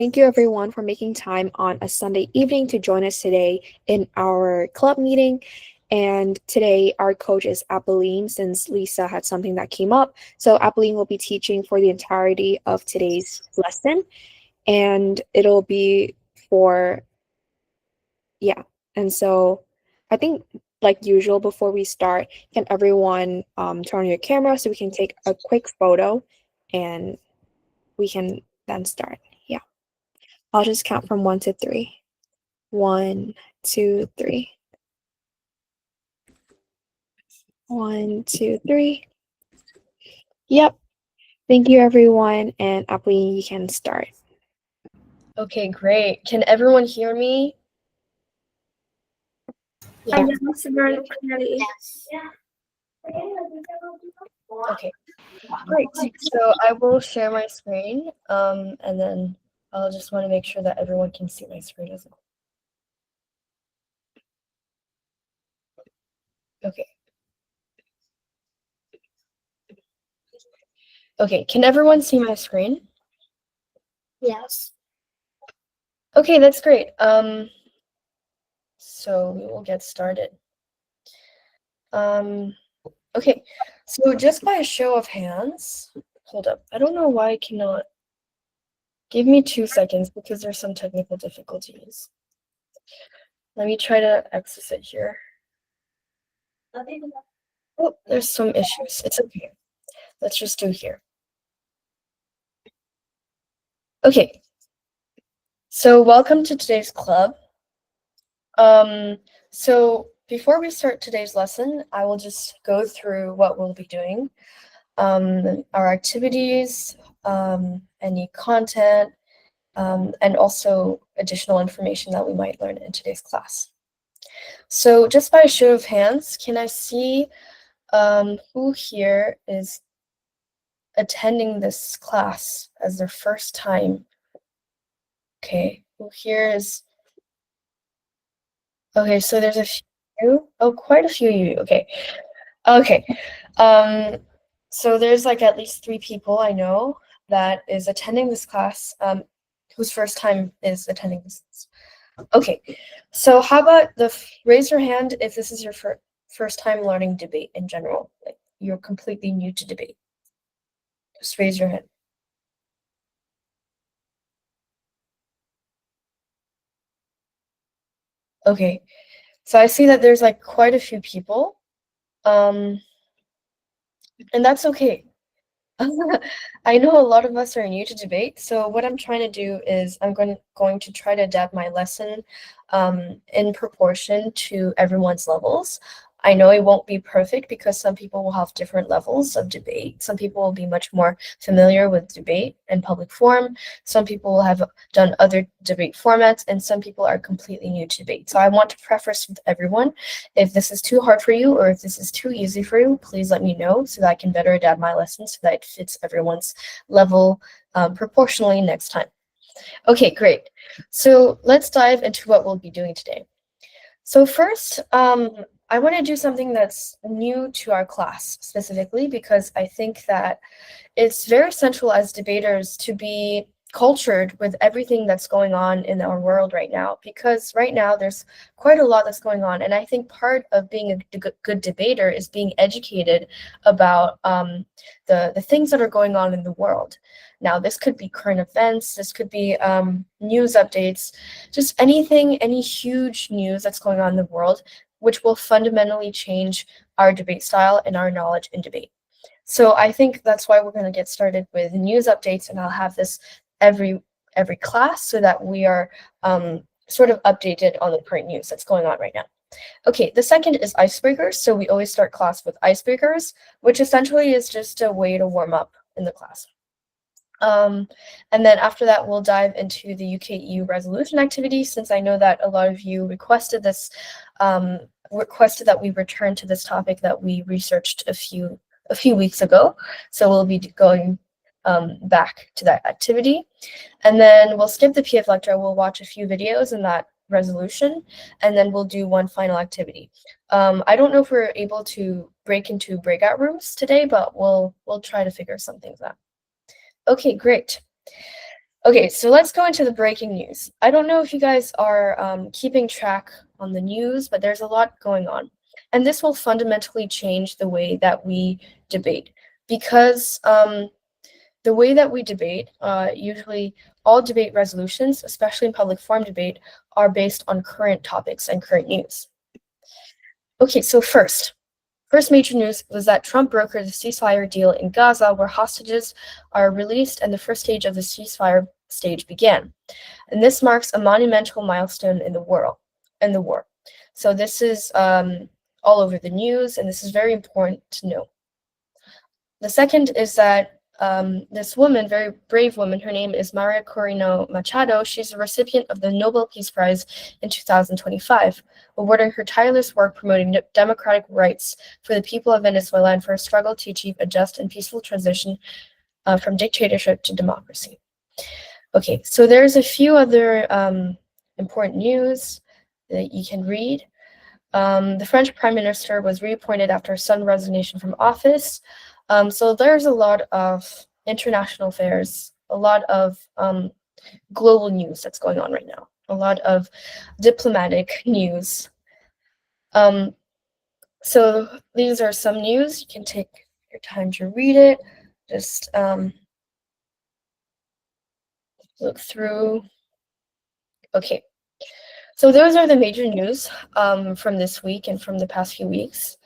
Thank you everyone for making time on a Sunday evening to join us today in our club meeting. And today our coach is Apolline since Lisa had something that came up. So Apolline will be teaching for the entirety of today's lesson. And it'll be for, yeah. And so I think like usual before we start, can everyone turn on your camera so we can take a quick photo and we can then start. Yeah. I'll just count from 1 to 3. 1, 2, 3. 1, 2, 3. Yep. Thank you, everyone. And Apolline, you can start. Okay, great. Can everyone hear me? Yeah. Yes, very clearly. Yes. Okay, great. So I will share my screen, and then I'll just want to make sure that everyone can see my screen as well. Okay. Okay, can everyone see my screen? Yes. Okay, that's great. So we will get started. Okay, so just by a show of hands, hold up. I don't know why I cannot. Give me 2 seconds because there's some technical difficulties. Let me try to access it here. Oh, there's some issues. It's okay. Let's just do here. Okay. So welcome to today's club. So before we start today's lesson, I will just go through what we'll be doing. Our activities, any content, and also additional information that we might learn in today's class. So just by a show of hands, can I see who here is attending this class as their first time? Okay, who here is... Okay, so there's a few. Oh, quite a few of you. Okay. Okay. So there's like at least 3 people I know that is attending this class, whose first time is attending this class. Okay. So how about raise your hand if this is your first time learning debate in general, like you're completely new to debate. Just raise your hand. Okay. So I see that there's like quite a few people. And that's okay. I know a lot of us are new to debate, so what I'm trying to do is I'm going to try to adapt my lesson in proportion to everyone's levels. I know it won't be perfect because some people will have different levels of debate. Some people will be much more familiar with debate and public forum. Some people will have done other debate formats, and some people are completely new to debate. So I want to preface with everyone. If this is too hard for you or if this is too easy for you, please let me know so that I can better adapt my lesson so that it fits everyone's level proportionally next time. Okay, great. So let's dive into what we'll be doing today. So first, I want to do something that's new to our class specifically because I think that it's very essential as debaters to be cultured with everything that's going on in our world right now, because right now there's quite a lot that's going on, and I think part of being a good debater is being educated about the things that are going on in the world. Now, this could be current events, this could be news updates, just anything, any huge news that's going on in the world, which will fundamentally change our debate style and our knowledge in debate. So I think that's why we're going to get started with news updates, and I'll have this every class so that we are sort of updated on the current news that's going on right now. Okay, the second is icebreakers. So we always start class with icebreakers, which essentially is just a way to warm up in the class. And then after that, we'll dive into the UK-EU resolution activity, since I know that a lot of you requested this, requested that we return to this topic that we researched a few weeks ago. So we'll be going back to that activity. And then we'll skip the PF lecture. We'll watch a few videos in that resolution, and then we'll do one final activity. I don't know if we're able to break into breakout rooms today, but we'll try to figure some things out. Okay, great. Okay, so let's go into the breaking news. I don't know if you guys are keeping track on the news, but there's a lot going on. And this will fundamentally change the way that we debate. Because the way that we debate, usually all debate resolutions, especially in public forum debate, are based on current topics and current news. Okay, so first major news was that Trump brokered the ceasefire deal in Gaza, where hostages are released and the first stage of the ceasefire stage began. And this marks a monumental milestone in the war. So this is all over the news, and this is very important to know. The second is that this woman, very brave woman, her name is Maria Corina Machado. She's a recipient of the Nobel Peace Prize in 2025, awarding her tireless work promoting democratic rights for the people of Venezuela and for a struggle to achieve a just and peaceful transition from dictatorship to democracy. Okay, so there's a few other important news that you can read. The French Prime Minister was reappointed after his sudden resignation from office. So there's a lot of international affairs, a lot of global news that's going on right now, a lot of diplomatic news. So these are some news. You can take your time to read it. Just look through. Okay. So those are the major news from this week and from the past few weeks.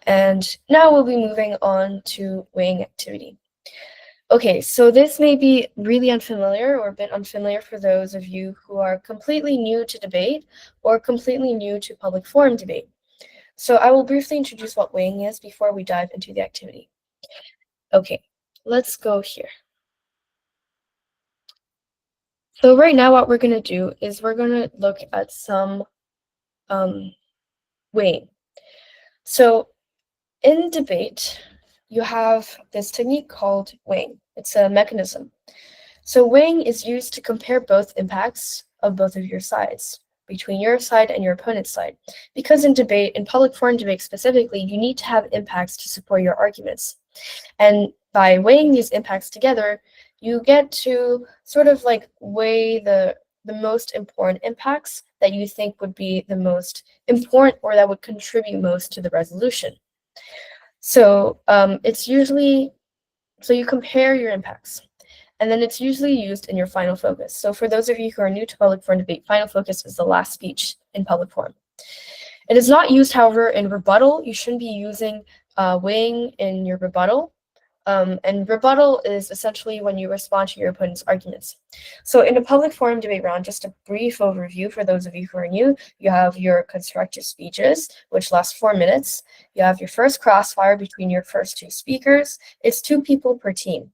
And now we'll be moving on to weighing activity. Okay, so this may be really unfamiliar or a bit unfamiliar for those of you who are completely new to debate or completely new to public forum debate. So I will briefly introduce what weighing is before we dive into the activity. Okay, let's go here. So right now what we're going to do is we're going to look at some weighing. So in debate, you have this technique called weighing. It's a mechanism. So weighing is used to compare both impacts of both of your sides, between your side and your opponent's side. Because in debate, in public forum debate specifically, you need to have impacts to support your arguments. And by weighing these impacts together, you get to sort of like weigh the most important impacts that you think would be the most important or that would contribute most to the resolution. So it's usually, so you compare your impacts, and then it's usually used in your final focus. So for those of you who are new to public forum debate, final focus is the last speech in public forum. It is not used, however, in rebuttal. You shouldn't be using weighing in your rebuttal. And rebuttal is essentially when you respond to your opponent's arguments. So in a public forum debate round, just a brief overview for those of you who are new, you have your constructive speeches, which last 4 minutes. You have your first crossfire between your first two speakers. It's 2 people per team.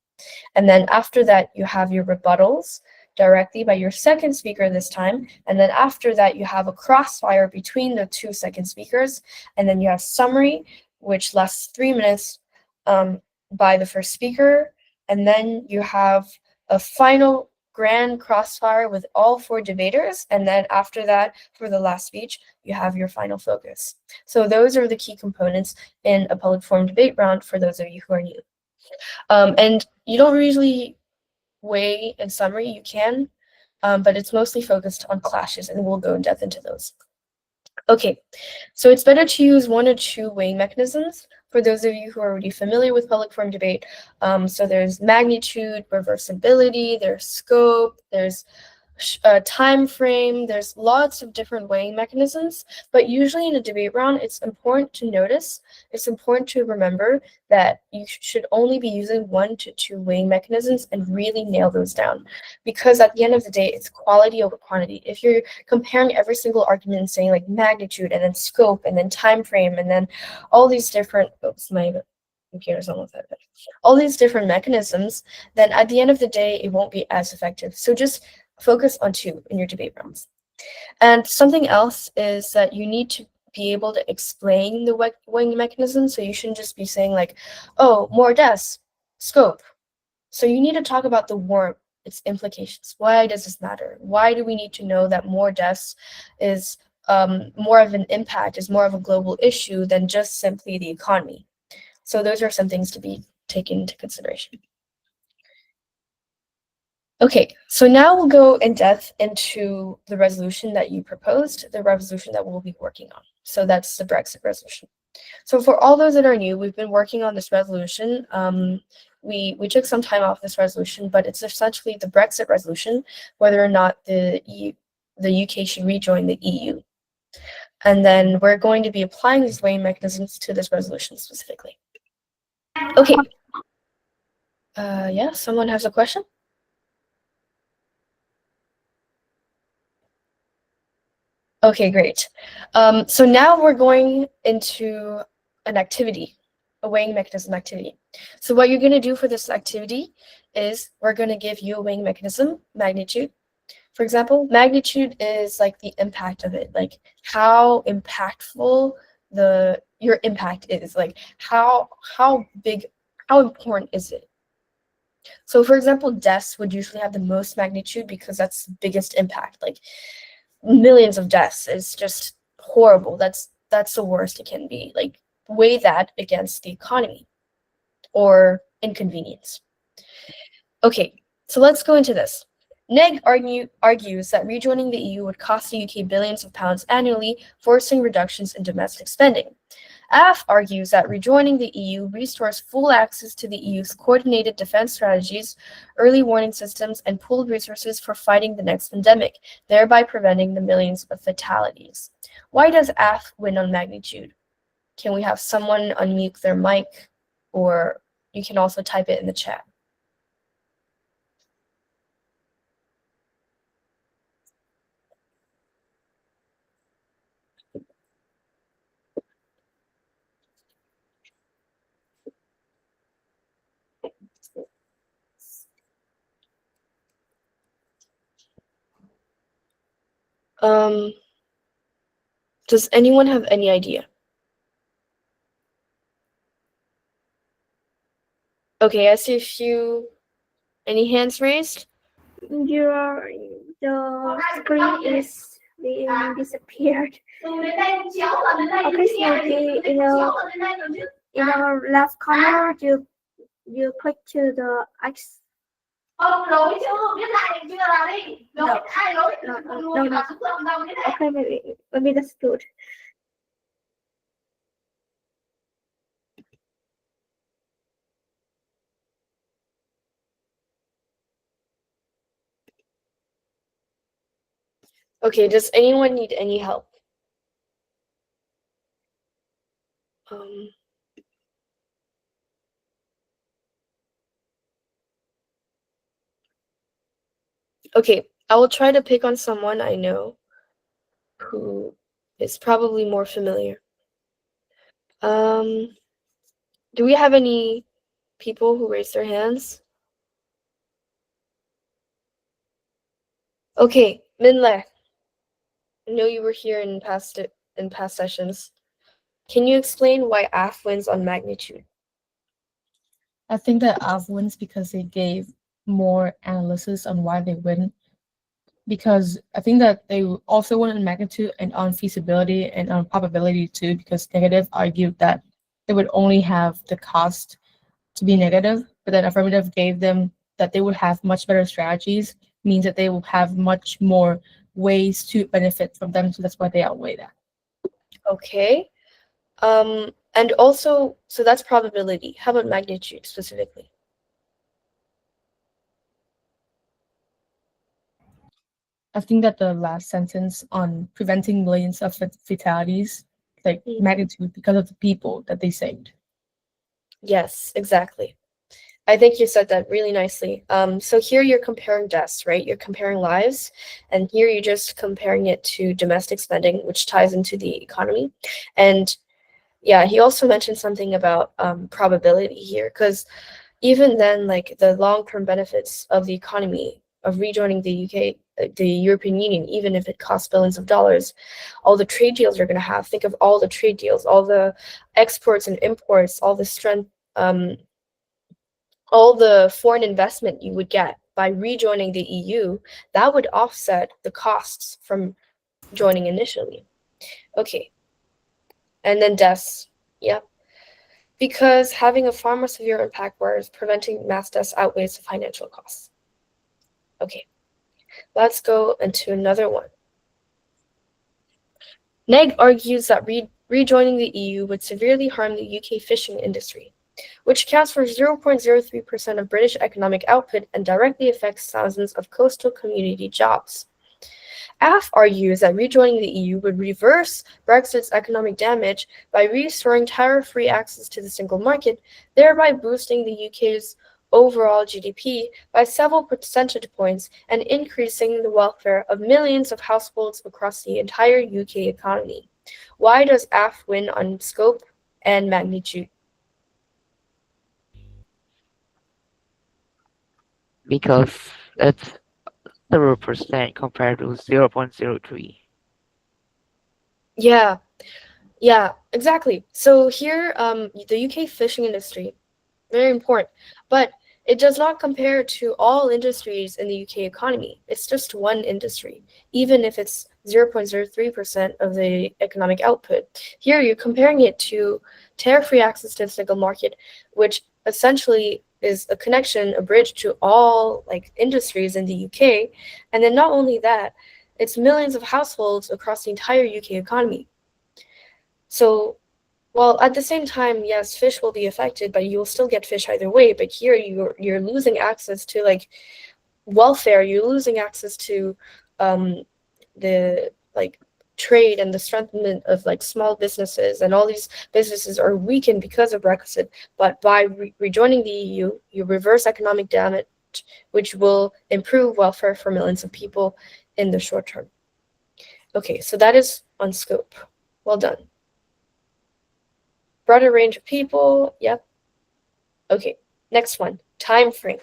And then after that, you have your rebuttals directly by your second speaker this time. And then after that, you have a crossfire between the 2 second speakers. And then you have summary, which lasts 3 minutes by the first speaker. And then you have a final grand crossfire with all 4 debaters. And then after that, for the last speech, you have your final focus. So those are the key components in a public forum debate round for those of you who are new. And you don't usually weigh in summary, you can, but it's mostly focused on clashes, and we'll go in depth into those. Okay, so it's better to use 1 or 2 weighing mechanisms for those of you who are already familiar with public forum debate. So there's magnitude, reversibility, there's scope, there's time frame, there's lots of different weighing mechanisms, but usually in a debate round, it's important to notice, it's important to remember that you should only be using 1 to 2 weighing mechanisms and really nail those down, because at the end of the day, it's quality over quantity. If you're comparing every single argument and saying like magnitude and then scope and then time frame and then all these different, oops, my computer's almost out of it, all these different mechanisms, then at the end of the day, it won't be as effective. So just focus on 2 in your debate rounds. And something else is that you need to be able to explain the weighing mechanism. So you shouldn't just be saying like, oh, more deaths, scope. So you need to talk about the war, its implications. Why does this matter? Why do we need to know that more deaths is more of an impact, is more of a global issue than just simply the economy? So those are some things to be taken into consideration. Okay, so now we'll go in depth into the resolution that you proposed, the resolution that we'll be working on. So that's the Brexit resolution. So for all those that are new, we've been working on this resolution. We took some time off this resolution, but it's essentially the Brexit resolution, whether or not the UK should rejoin the EU. And then we're going to be applying these weighing mechanisms to this resolution specifically. Okay. Yeah, someone has a question? Okay, great. So now we're going into an activity, a weighing mechanism activity. So what you're going to do for this activity is we're going to give you a weighing mechanism, magnitude. For example, magnitude is like the impact of it, like how impactful your impact is, like how big, how important is it? So for example, deaths would usually have the most magnitude because that's the biggest impact, like millions of deaths is just horrible. That's the worst it can be. Like weigh that against the economy or inconvenience. Okay, so let's go into this. Neg argues that rejoining the EU would cost the UK billions of pounds annually, forcing reductions in domestic spending. AF argues that rejoining the EU restores full access to the EU's coordinated defense strategies, early warning systems, and pooled resources for fighting the next pandemic, thereby preventing the millions of fatalities. Why does AF win on magnitude? Can we have someone unmute their mic, or you can also type it in the chat? Does anyone have any idea? Okay, I see a few. Any hands raised? The screen is being disappeared. Occasionally, in the left corner, you click to the X. Ông nối chứ không biết lại chưa là đi. Nối ai nối nối vào xuống không đâu biết. Okay, maybe that's good. Okay, does anyone need any help? Okay, I will try to pick on someone I know who is probably more familiar. Do we have any people who raised their hands? Okay, Minle. I know you were here in past sessions. Can you explain why AF wins on magnitude? I think that AF wins because they gave more analysis on why they win. Because I think that they also won in magnitude and on feasibility and on probability too, because negative argued that they would only have the cost to be negative, but then affirmative gave them that they would have much better strategies, means that they will have much more ways to benefit from them. So that's why they outweigh that. Okay. And also, so that's probability. How about magnitude specifically? I think that the last sentence on preventing millions of fatalities, like magnitude because of the people that they saved. Yes, exactly. I think you said that really nicely. So here you're comparing deaths, right? You're comparing lives, and here you're just comparing it to domestic spending, which ties into the economy. And yeah, he also mentioned something about probability here, because even then, like the long-term benefits of the economy of rejoining the UK, the European Union, even if it costs billions of dollars, all the trade deals you're going to have. Think of all the trade deals, all the exports and imports, all the strength, all the foreign investment you would get by rejoining the EU. That would offset the costs from joining initially. Okay. And then deaths. Yep. Because having a far more severe impact, whereas preventing mass deaths outweighs the financial costs. Okay, let's go into another one. Neg argues that rejoining the EU would severely harm the UK fishing industry, which accounts for 0.03% of British economic output and directly affects thousands of coastal community jobs. AF argues that rejoining the EU would reverse Brexit's economic damage by restoring tariff-free access to the single market, thereby boosting the UK's overall GDP by several percentage points and increasing the welfare of millions of households across the entire UK economy. Why does AF win on scope and magnitude? Because it's 0% compared to 0.03. Yeah, exactly. So here, the UK fishing industry, very important, but it does not compare to all industries in the UK economy. It's just one industry, even if it's 0.03% of the economic output. Here, you're comparing it to tariff-free access to the single market, which essentially is a connection, a bridge to all industries in the UK. And then not only that, it's millions of households across the entire UK economy. So, well, at the same time, yes, fish will be affected, but you'll still get fish either way. But here, you're losing access to welfare. You're losing access to the trade and the strengthening of small businesses, and all these businesses are weakened because of Brexit. But by rejoining the EU, you reverse economic damage, which will improve welfare for millions of people in the short term. Okay, so that is on scope. Well done. Broader range of people, yep. Okay, next one, time frame.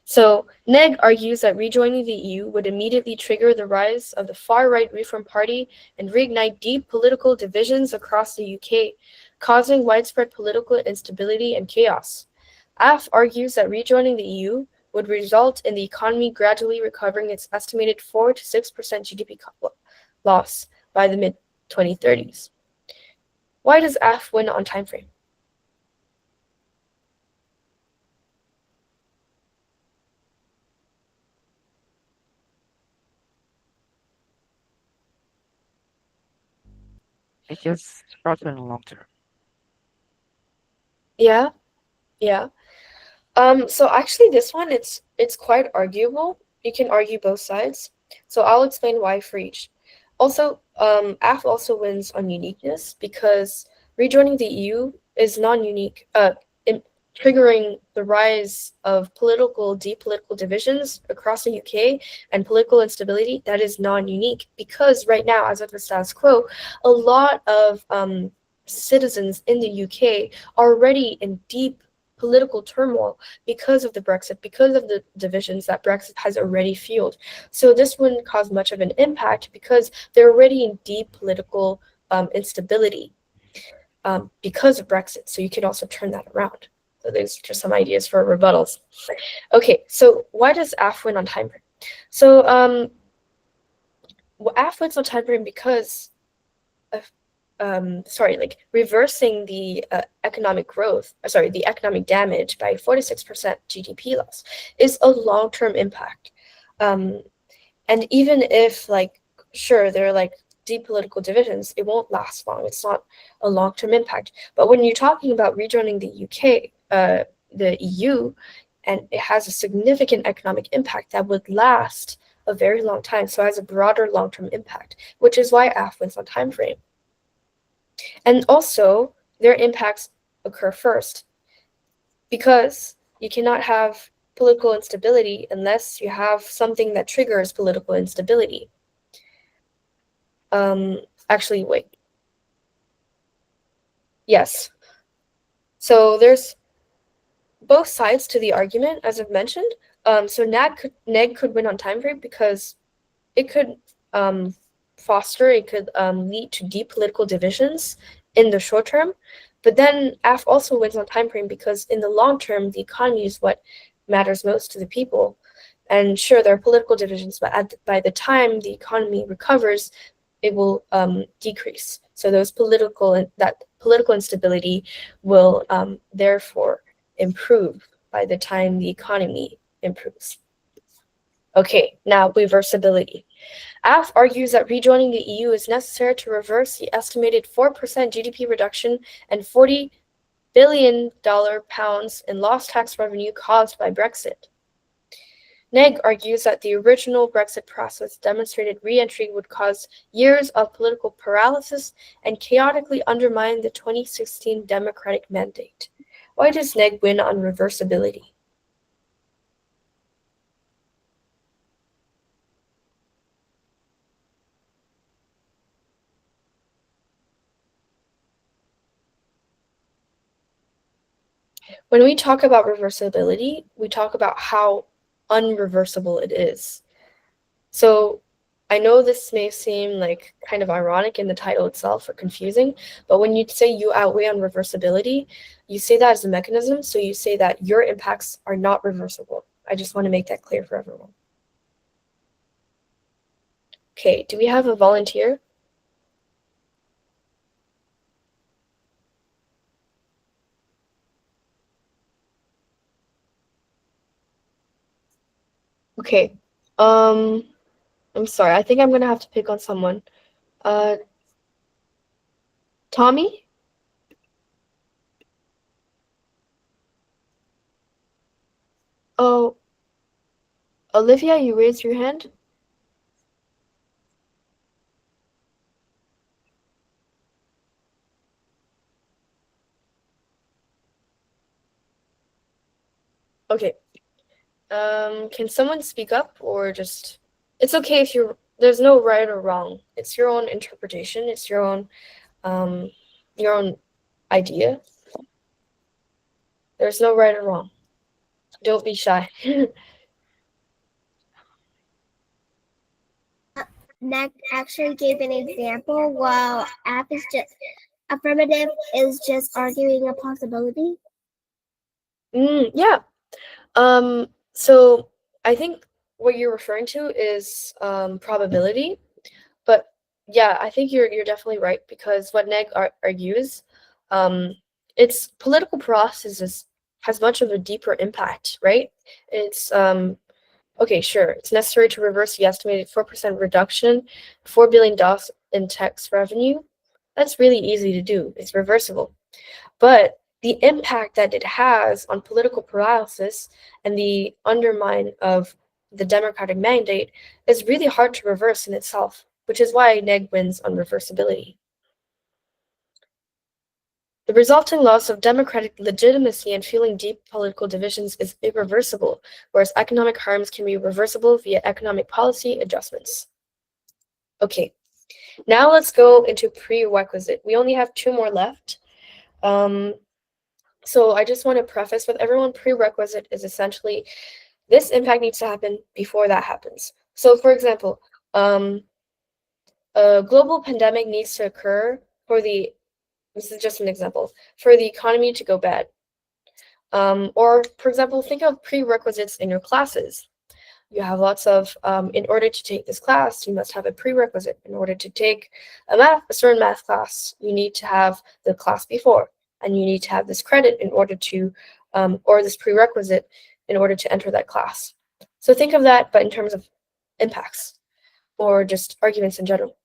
So Neg argues that rejoining the EU would immediately trigger the rise of the far-right Reform Party and reignite deep political divisions across the UK, causing widespread political instability and chaos. AF argues that rejoining the EU would result in the economy gradually recovering its estimated 4 to 6% GDP loss by the mid-2030s. Why does AF win on time frame? It's just short and long term. Yeah. So actually this one, it's quite arguable. You can argue both sides. So I'll explain why for each. Also, AF also wins on uniqueness because rejoining the EU is non-unique, triggering the rise of deep political divisions across the UK and political instability. That is non-unique because right now, as of the status quo, a lot of citizens in the UK are already in deep political turmoil because of the Brexit, because of the divisions that Brexit has already fueled. So this wouldn't cause much of an impact because they're already in deep political instability because of Brexit. So you could also turn that around. So there's just some ideas for rebuttals. Okay, so why does AF win on time frame? So AF wins on time frame because of reversing the economic damage by 46% GDP loss is a long-term impact. And even if sure, there are deep political divisions, it won't last long. It's not a long-term impact. But when you're talking about rejoining the UK, the EU, and it has a significant economic impact that would last a very long time. So it has a broader long-term impact, which is why AF wins on time frame. And also, their impacts occur first because you cannot have political instability unless you have something that triggers political instability. Actually, wait. Yes. So there's both sides to the argument, as I've mentioned. So Neg could win on time frame because it could lead to deep political divisions in the short term. But then AF also wins on time frame because in the long term, the economy is what matters most to the people. And sure, there are political divisions, but by the time the economy recovers, it will decrease. So that political instability will therefore improve by the time the economy improves. Okay, now reversibility. AF argues that rejoining the EU is necessary to reverse the estimated 4% GDP reduction and $40 billion pounds in lost tax revenue caused by Brexit. Neg argues that the original Brexit process demonstrated re-entry would cause years of political paralysis and chaotically undermine the 2016 democratic mandate. Why does Neg win on reversibility? When we talk about reversibility, we talk about how unreversible it is. So I know this may seem like kind of ironic in the title itself or confusing, but when you say you outweigh on reversibility, you say that as a mechanism. So you say that your impacts are not reversible. I just want to make that clear for everyone. Okay, do we have a volunteer? Okay. I'm sorry. I think I'm gonna have to pick on someone. Uh, Tommy? Oh, Olivia, you raised your hand? Okay. Can someone speak up or just it's okay if there's no right or wrong. It's your own interpretation, it's um your own idea. There's no right or wrong. Don't be shy. Neg actually gave an example while affirmative is just arguing a possibility. Yeah. So I think what you're referring to is probability, but yeah, I think you're definitely right because what Neg argues, um, its political process has much of a deeper impact, right? It's okay, sure. It's necessary to reverse the estimated 4% reduction, $4 billion in tax revenue. That's really easy to do. It's reversible. But the impact that it has on political paralysis and the undermine of the democratic mandate is really hard to reverse in itself, which is why Neg wins on reversibility. The resulting loss of democratic legitimacy and fueling deep political divisions is irreversible, whereas economic harms can be reversible via economic policy adjustments. Okay, now let's go into prerequisite. We only have 2 more left. So I just want to preface with everyone, prerequisite is essentially this impact needs to happen before that happens. So for example, a global pandemic needs to occur this is just an example, for the economy to go bad. Or for example, think of prerequisites in your classes. You have lots of, in order to take this class, you must have a prerequisite. In order to take a certain math class, you need to have the class before, and you need to have this credit in order to, or this prerequisite in order to enter that class. So think of that, but in terms of impacts or just arguments in general.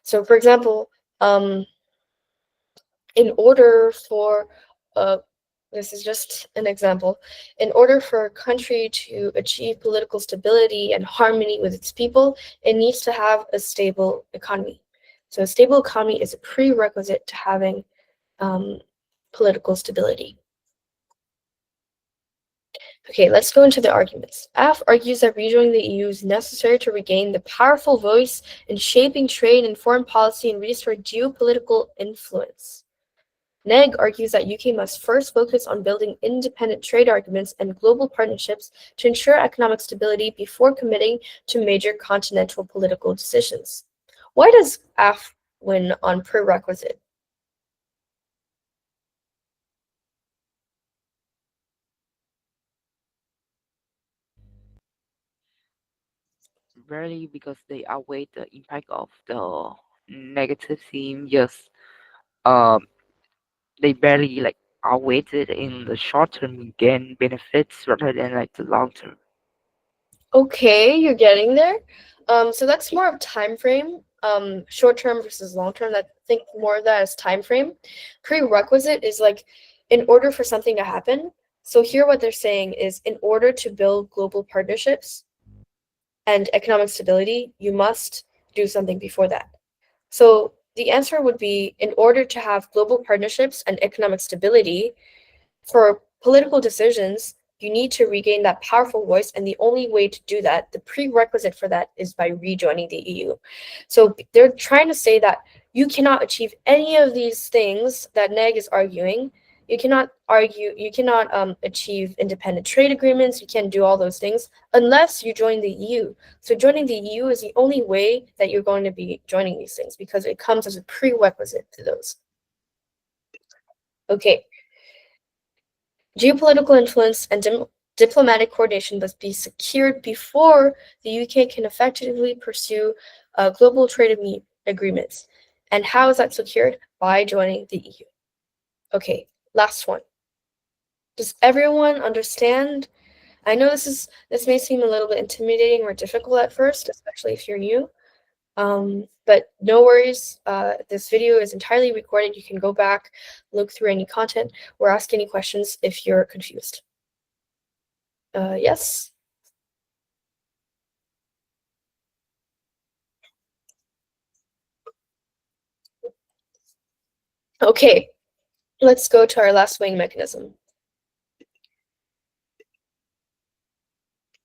So for example, in order for this is just an example. In order for a country to achieve political stability and harmony with its people, it needs to have a stable economy. So a stable economy is a prerequisite to having political stability. Okay, let's go into the arguments. F argues that rejoining the EU is necessary to regain the powerful voice in shaping trade and foreign policy and restore geopolitical influence. Neg argues that UK must first focus on building independent trade arguments and global partnerships to ensure economic stability before committing to major continental political decisions. Why does AF win on prerequisite? Barely because they outweigh the impact of the negative theme. Just um, they barely like outweigh it in the short term gain benefits rather than like the long term. Okay, you're getting there. So that's more of time frame, short term versus long term. That think more of that as time frame. Prerequisite is like in order for something to happen. So here what they're saying is in order to build global partnerships and economic stability, you must do something before that. So the answer would be in order to have global partnerships and economic stability, for political decisions, you need to regain that powerful voice, and the only way to do that, the prerequisite for that, is by rejoining the EU. So they're trying to say that you cannot achieve any of these things that Neg is arguing. You cannot achieve independent trade agreements. You can't do all those things unless you join the EU. So joining the EU is the only way that you're going to be joining these things because it comes as a prerequisite to those. Okay. Geopolitical influence and diplomatic coordination must be secured before the UK can effectively pursue global trade agreements. And how is that secured? By joining the EU. Okay, last one. Does everyone understand? I know this may seem a little bit intimidating or difficult at first, especially if you're new. But no worries, this video is entirely recorded. You can go back, look through any content, or ask any questions if you're confused. Yes? Okay, let's go to our last weighing mechanism.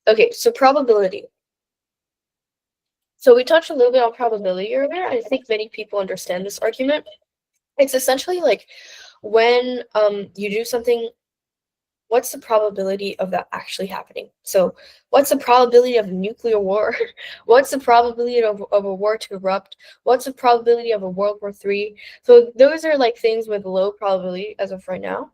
Okay, so probability. So we touched a little bit on probability earlier. I think many people understand this argument. It's essentially like when you do something, what's the probability of that actually happening? So what's the probability of a nuclear war? What's the probability of a war to erupt? What's the probability of a World War III? So those are like things with low probability as of right now.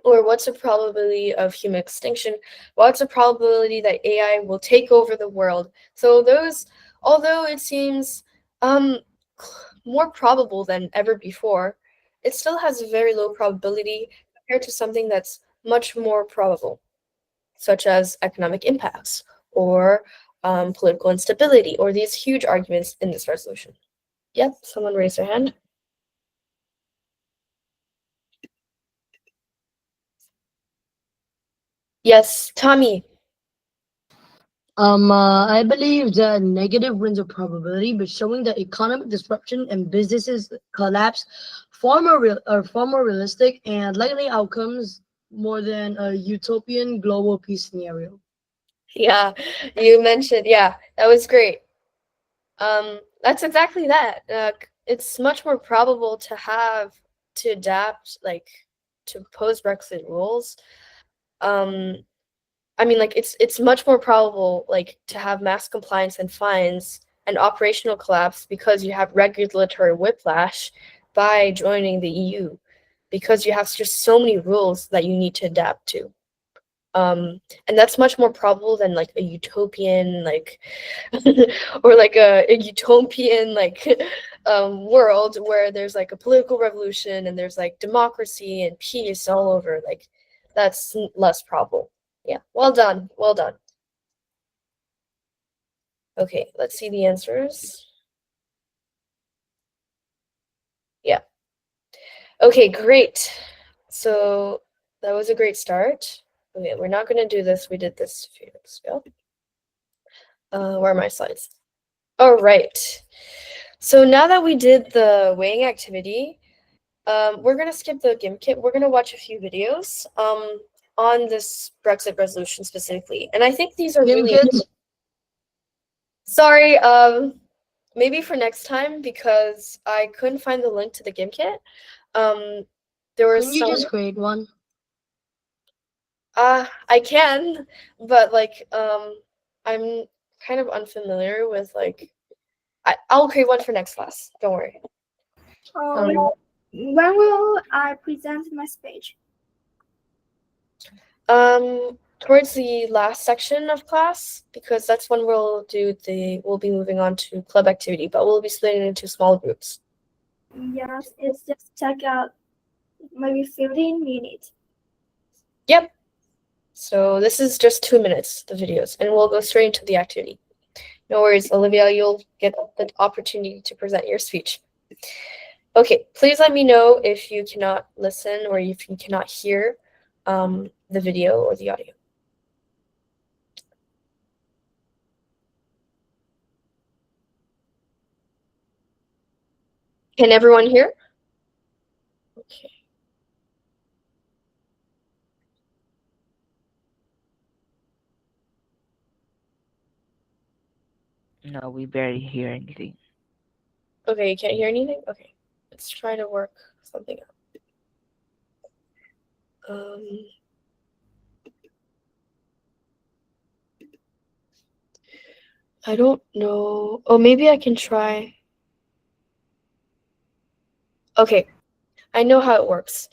Or what's the probability of human extinction? What's the probability that AI will take over the world? So those, although it seems more probable than ever before, it still has a very low probability compared to something that's much more probable, such as economic impacts or political instability or these huge arguments in this resolution. Yep, someone raised their hand. Yes, Tommy. I believe that negative brings a probability, but showing that economic disruption and businesses collapse are far more realistic and likely outcomes more than a utopian global peace scenario. Yeah, you mentioned, yeah, that was great. That's exactly that. It's much more probable to adapt like to post-Brexit rules. I mean, like it's much more probable like to have mass compliance and fines and operational collapse because you have regulatory whiplash by joining the EU, because you have just so many rules that you need to adapt to. And that's much more probable than like a utopian like or like a utopian like world where there's like a political revolution and there's like democracy and peace all over. Like that's less probable. Yeah, well done, well done. Okay, let's see the answers. Yeah. Okay, great. So that was a great start. Okay, we're not going to do this. We did this a few minutes ago. Where are my slides? All right. So now that we did the weighing activity, we're going to skip the GIMP kit. We're going to watch a few videos on this Brexit resolution specifically. And I think these are really... Sorry, maybe for next time, because I couldn't find the link to the GIMP kit. There was Can you just create one? I can, but like I'm kind of unfamiliar with like I'll create one for next class. Don't worry. When will I present my speech? Towards the last section of class, because that's when we'll be moving on to club activity, but we'll be splitting into small groups. Yes, it's just check out maybe 15 minutes. Yep. So this is just 2 minutes, the videos, and we'll go straight into the activity. No worries, Olivia, you'll get the opportunity to present your speech. Okay, please let me know if you cannot listen or if you cannot hear the video or the audio. Can everyone hear? Okay. No, we barely hear anything. Okay, you can't hear anything? Okay, let's try to work something out. I don't know. Oh, maybe I can try. Okay, I know how it works.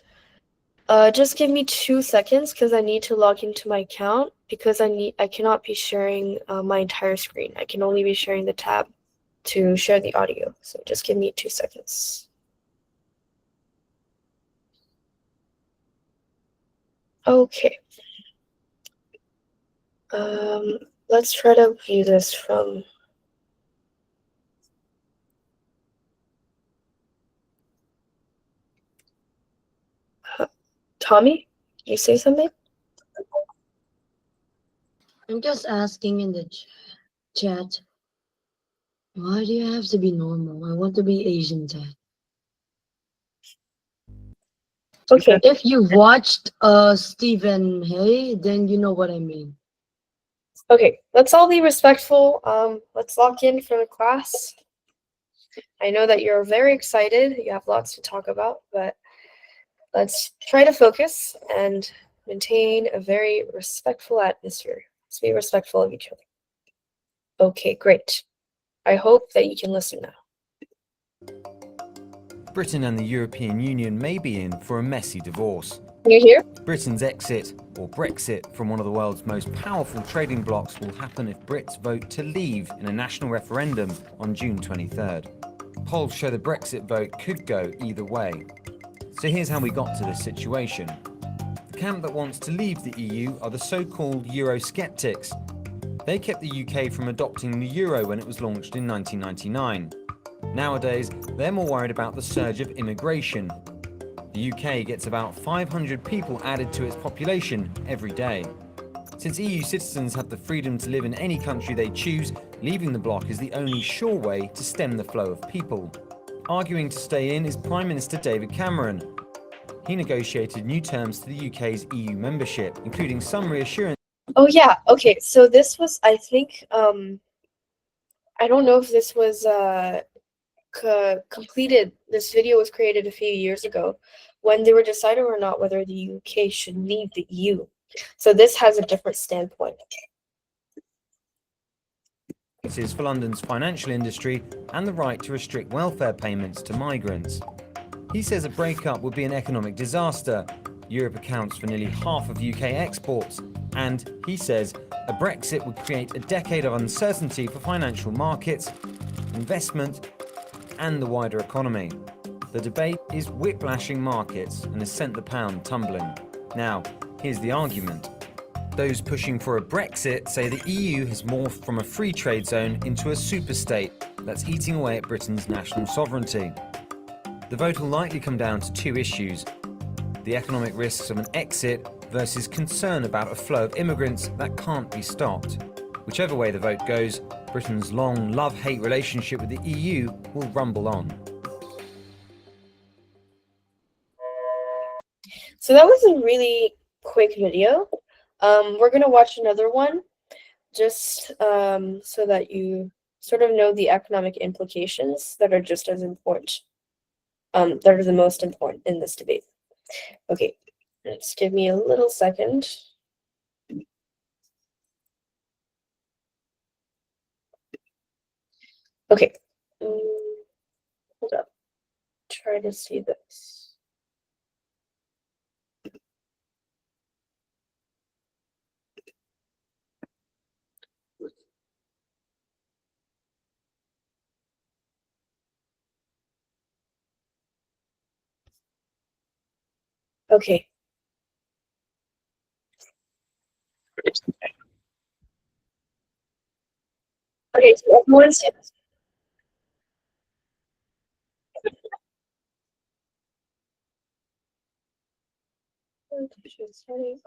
Just give me 2 seconds because I need to log into my account because I cannot be sharing my entire screen. I can only be sharing the tab to share the audio. So just give me 2 seconds. Okay. Let's try to view this from Tommy. You say something? I'm just asking in the chat, why do you have to be normal? I want to be Asian dad. Okay. If you've watched Stephen Hay, then you know what I mean. Okay, let's all be respectful. Let's log in for the class. I know that you're very excited. You have lots to talk about, but let's try to focus and maintain a very respectful atmosphere. Let's be respectful of each other. Okay, great. I hope that you can listen now. Britain and the European Union may be in for a messy divorce. Can you hear? Britain's exit, or Brexit, from one of the world's most powerful trading blocs will happen if Brits vote to leave in a national referendum on June 23rd. Polls show the Brexit vote could go either way. So here's how we got to this situation. The camp that wants to leave the EU are the so-called Eurosceptics. They kept the UK from adopting the euro when it was launched in 1999. Nowadays, they're more worried about the surge of immigration. The UK gets about 500 people added to its population every day. Since EU citizens have the freedom to live in any country they choose, leaving the bloc is the only sure way to stem the flow of people. Arguing to stay in is Prime Minister David Cameron. He negotiated new terms to the UK's EU membership, including some reassurance. Oh yeah, okay. So this was, I think, I don't know if this was completed. This video was created a few years ago when they were deciding or not whether the UK should leave the EU. So this has a different standpoint. For London's financial industry and the right to restrict welfare payments to migrants. He says a breakup would be an economic disaster. Europe accounts for nearly half of UK exports, and he says a Brexit would create a decade of uncertainty for financial markets, investment, and the wider economy. The debate is whiplashing markets and has sent the pound tumbling. Now, here's the argument. Those pushing for a Brexit say the EU has morphed from a free trade zone into a superstate that's eating away at Britain's national sovereignty. The vote will likely come down to two issues: the economic risks of an exit versus concern about a flow of immigrants that can't be stopped. Whichever way the vote goes, Britain's long love-hate relationship with the EU will rumble on. So that was a really quick video. We're going to watch another one just so that you sort of know the economic implications that are just as important, that are the most important in this debate. Okay, just give me a little second. Okay, hold up. Try to see this. Okay. Okay, so everyone's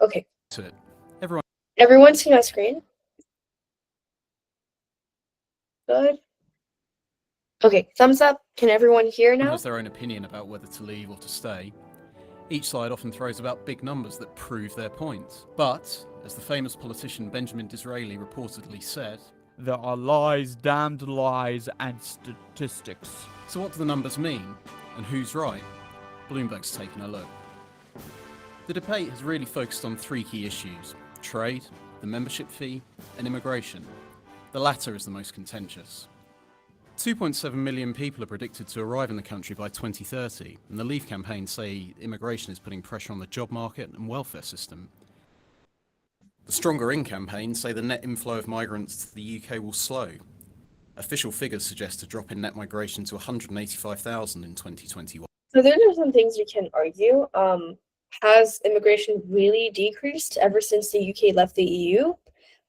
okay. To it. Everyone Everyone see my screen? Good. Okay, thumbs up. Can everyone hear now? has their own opinion about whether to leave or to stay. Each side often throws about big numbers that prove their point. But, as the famous politician Benjamin Disraeli reportedly said, there are lies, damned lies, and statistics. So what do the numbers mean? And who's right? Bloomberg's taken a look. The debate has really focused on three key issues: trade, the membership fee, and immigration. The latter is the most contentious. 2.7 million people are predicted to arrive in the country by 2030, and the Leave campaign say immigration is putting pressure on the job market and welfare system. The Stronger In campaign say the net inflow of migrants to the UK will slow. Official figures suggest a drop in net migration to 185,000 in 2021. So those are some things we can argue. Has immigration really decreased ever since the UK left the EU?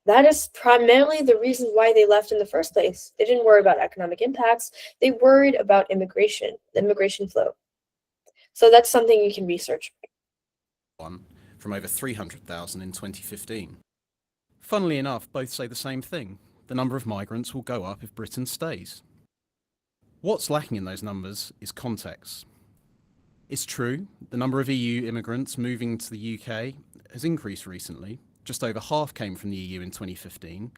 That is primarily the reason why they left in the first place. They didn't worry about economic impacts. They worried about immigration, the immigration flow. So that's something you can research. From over 300,000 in 2015. Funnily enough, both say the same thing. The number of migrants will go up if Britain stays. What's lacking in those numbers is context. It's true, the number of EU immigrants moving to the UK has increased recently. Just over half came from the EU in 2015.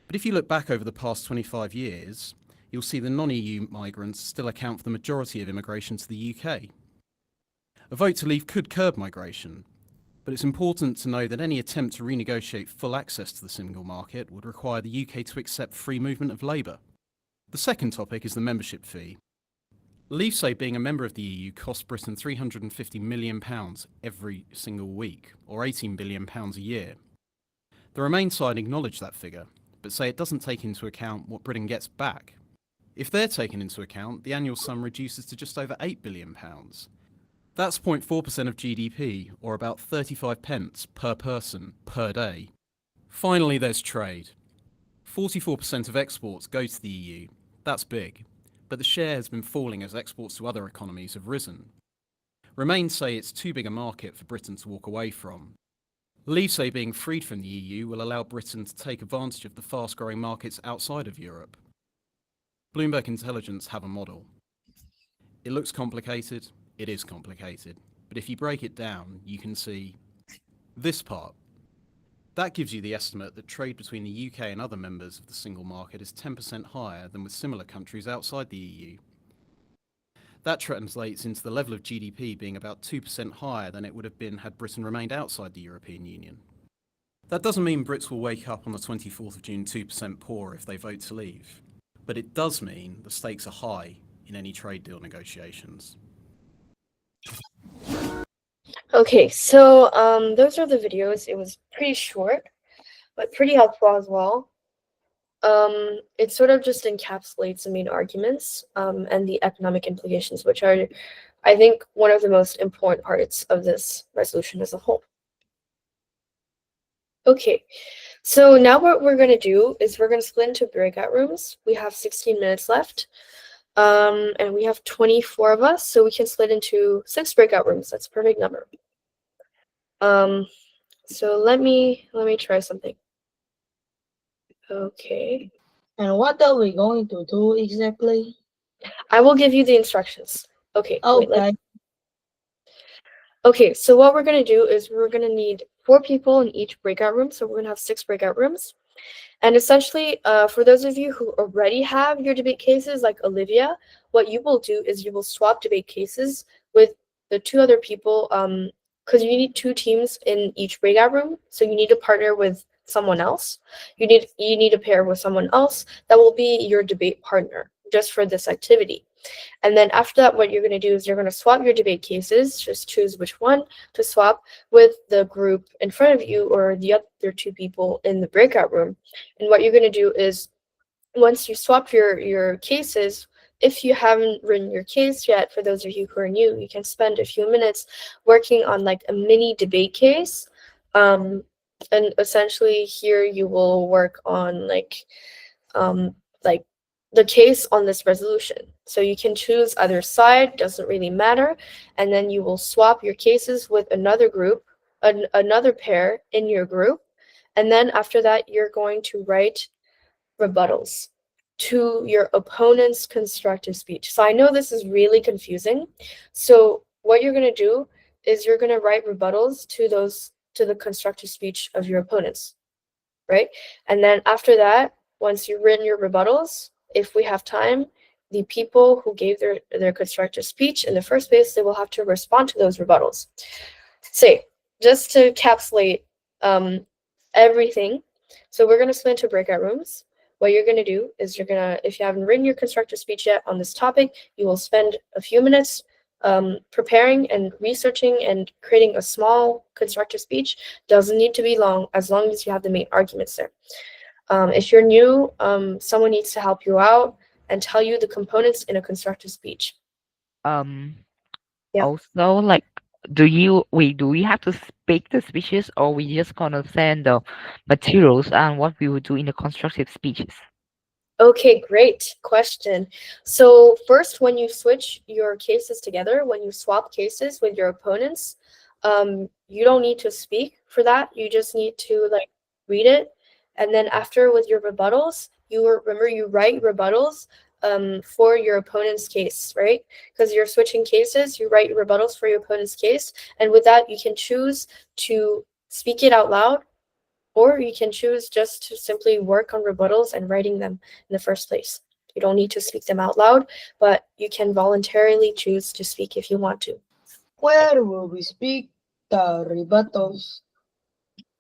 But if you look back over the past 25 years, you'll see the non-EU migrants still account for the majority of immigration to the UK. A vote to leave could curb migration, but it's important to know that any attempt to renegotiate full access to the single market would require the UK to accept free movement of labour. The second topic is the membership fee. Leave say being a member of the EU costs Britain £350 million every single week, or £18 billion a year. The Remain side acknowledge that figure, but say it doesn't take into account what Britain gets back. If they're taken into account, the annual sum reduces to just over £8 billion. That's 0.4% of GDP, or about 35 pence per person per day. Finally, there's trade. 44% of exports go to the EU. That's big, but the share has been falling as exports to other economies have risen. Remain say it's too big a market for Britain to walk away from. Leave say being freed from the EU will allow Britain to take advantage of the fast-growing markets outside of Europe. Bloomberg Intelligence have a model. It looks complicated. It is complicated, but if you break it down, you can see this part. That gives you the estimate that trade between the UK and other members of the single market is 10% higher than with similar countries outside the EU. That translates into the level of GDP being about 2% higher than it would have been had Britain remained outside the European Union. That doesn't mean Brits will wake up on the 24th of June 2% poorer if they vote to leave, but it does mean the stakes are high in any trade deal negotiations. Okay, so those are the videos. It was pretty short, but pretty helpful as well. It sort of just encapsulates the main arguments and the economic implications, which are, I think, one of the most important parts of this resolution as a whole. Okay, so now what we're going to do is we're going to split into breakout rooms. We have 16 minutes left. And we have 24 of us, so we can split into 6 breakout rooms. That's a perfect number. So let me try something. Okay. And what are we going to do exactly? I will give you the instructions. Okay. Okay. Okay, so what we're gonna do is we're gonna need 4 people in each breakout room, so we're gonna have 6 breakout rooms. And essentially, for those of you who already have your debate cases, like Olivia, what you will do is you will swap debate cases with the 2 other people, because you need 2 teams in each breakout room, so you need to partner with someone else. You need to pair with someone else that will be your debate partner just for this activity. And then after that, what you're going to do is you're going to swap your debate cases, just choose which one to swap with the group in front of you or the other 2 people in the breakout room. And what you're going to do is once you swap your cases, if you haven't written your case yet, for those of you who are new, you can spend a few minutes working on like a mini debate case. And essentially here you will work on like like the case on this resolution. So you can choose either side, doesn't really matter, and then you will swap your cases with another group, another pair in your group, and then after that you're going to write rebuttals to your opponent's constructive speech. So I know this is really confusing. So what you're going to do is you're going to write rebuttals to the constructive speech of your opponents, right? And then after that, once you've written your rebuttals, if we have time, the people who gave their constructive speech in the first place, they will have to respond to those rebuttals. Say, just to encapsulate everything, so we're going to split into breakout rooms. What you're going to do is you're going to, if you haven't written your constructive speech yet on this topic, you will spend a few minutes preparing and researching and creating a small constructive speech. Doesn't need to be long, as long as you have the main arguments there. If you're new, someone needs to help you out and tell you the components in a constructive speech. Yeah. Also, like, do we have to speak the speeches, or we just gonna send the materials and what we would do in the constructive speeches? Okay, great question. So first, when you switch your cases together, when you swap cases with your opponents, you don't need to speak for that. You just need to like read it. And then after with your rebuttals, remember you write rebuttals for your opponent's case, right? Because you're switching cases, you write rebuttals for your opponent's case. And with that, you can choose to speak it out loud, or you can choose just to simply work on rebuttals and writing them in the first place. You don't need to speak them out loud, but you can voluntarily choose to speak if you want to. Where will we speak the rebuttals?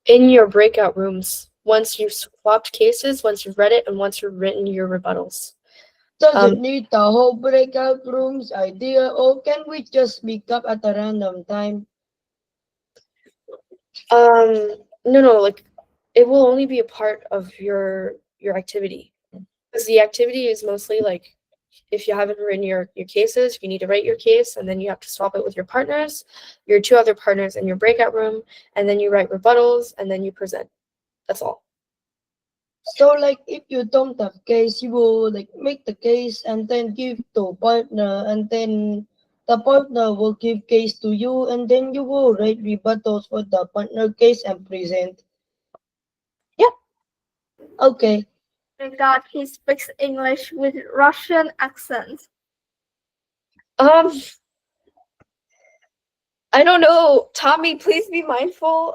In your breakout rooms, once you've swapped cases, once you've read it, and once you've written your rebuttals. Does it need the whole breakout rooms idea, or can we just speak up at a random time? No, like it will only be a part of your activity. Because the activity is mostly like, if you haven't written your cases, you need to write your case, and then you have to swap it with your partners, your two other partners in your breakout room, and then you write rebuttals, and then you present. That's all. So like if you don't have case, you will like make the case and then give to partner, and then the partner will give case to you, and then you will write rebuttals for the partner case and present. Yeah. Okay. My God, he speaks English with Russian accent. I don't know, Tommy, please be mindful.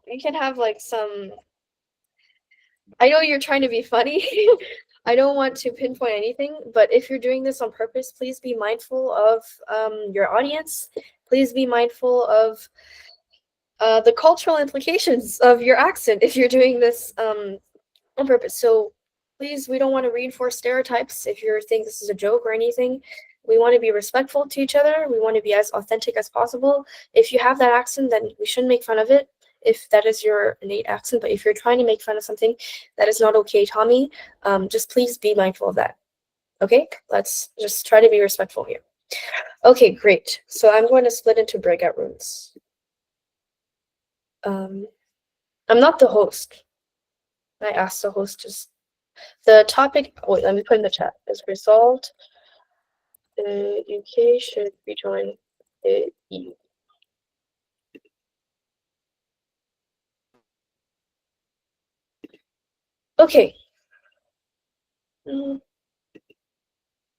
You can have like some, I know you're trying to be funny. I don't want to pinpoint anything, but if you're doing this on purpose, please be mindful of your audience. Please be mindful of the cultural implications of your accent if you're doing this on purpose. So please, we don't want to reinforce stereotypes if you think this is a joke or anything. We want to be respectful to each other. We want to be as authentic as possible. If you have that accent, then we shouldn't make fun of it if that is your innate accent. But if you're trying to make fun of something, that is not okay, Tommy. Just please be mindful of that. Okay, let's just try to be respectful here. Okay, great. So I'm going to split into breakout rooms. I'm not the host. I asked the host to. The topic. Wait, let me put in the chat. Is resolved. The UK should rejoin the EU. Okay.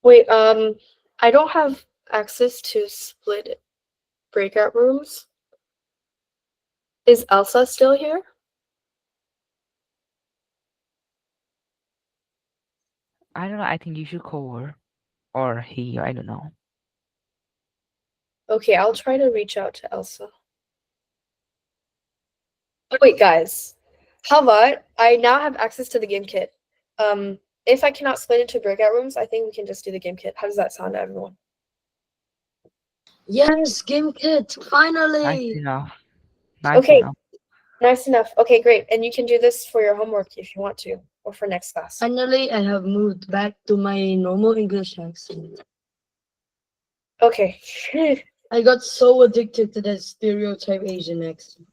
Wait, I don't have access to split breakout rooms. Is Elsa still here? I don't know. I think you should call her or he. I don't know. Okay, I'll try to reach out to Elsa. Oh, wait, guys. How about I now have access to the game kit? If I cannot split into breakout rooms, I think we can just do the game kit. How does that sound to everyone? Yes, game kit, Nice finally. enough. Nice Okay, enough. nice enough. Okay, great. And you can do this for your homework if you want to, or for next class. Finally, I have moved back to my normal English accent. Okay. I got so addicted to that stereotype Asian accent.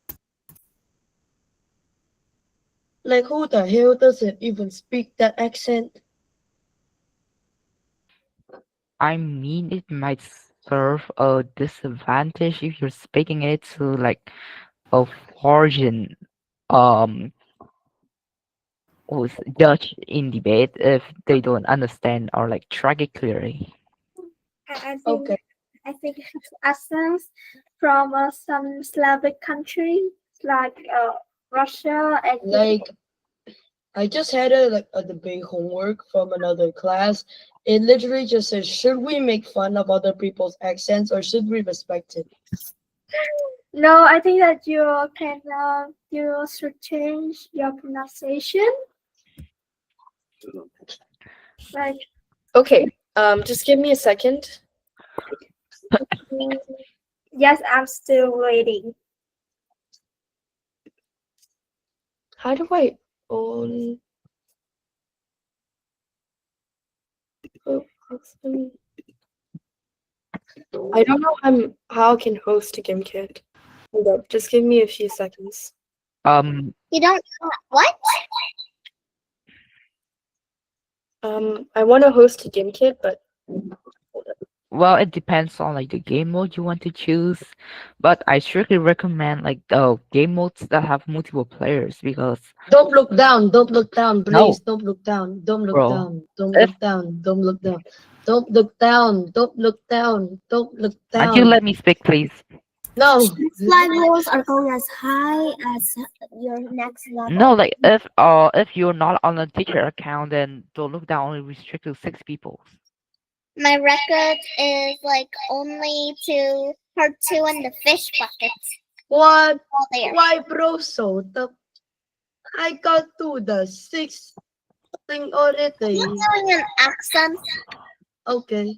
Like, who the hell doesn't even speak that accent? I mean, it might serve a disadvantage if you're speaking it to like a foreign um who's judge in debate if they don't understand or like track it clearly. I think Okay. I think it's essence from some Slavic countries like Russia and Like I just had a debate homework from another class. It literally just says, should we make fun of other people's accents or should we respect it? no, I think that you should change your pronunciation. Like Okay. Just give me a second. yes, I'm still waiting. How do I own? Oh, I don't know how I can host a GimKit. Hold up, just give me a few seconds. You don't what? I want to host a GimKit, but Well, it depends on like the game mode you want to choose, but I strictly recommend like the game modes that have multiple players because Don't look down. Don't look down, please. no, Don't look down. Don't look bro, down. Don't if look down. Don't look down. Don't look down. Don't look down. Don't look and you down. let me speak, please. No. Flag rolls are going as high as your next level. No, like if you're not on a teacher account, then don't look down only restrict to 6 people. My record is like only part two in the fish bucket. What? All there. Why, bro? So the I got to the sixth thing already. You're doing an accent. Okay.